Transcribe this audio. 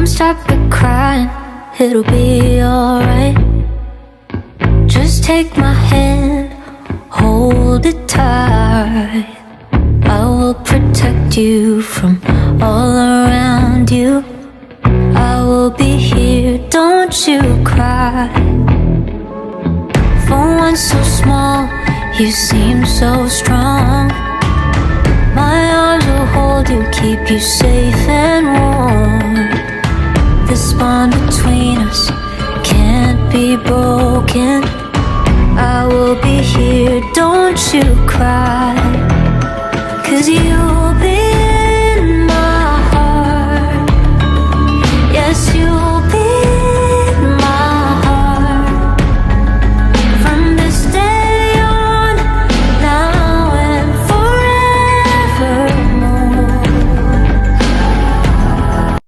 Come stop the crying, it'll be alright. Just take my hand, hold it tight. I will protect you from all around you. I will be here, don't you cry. For one so small, you seem so strong. My arms will hold you, keep you safe and warm. This bond between us can't be broken.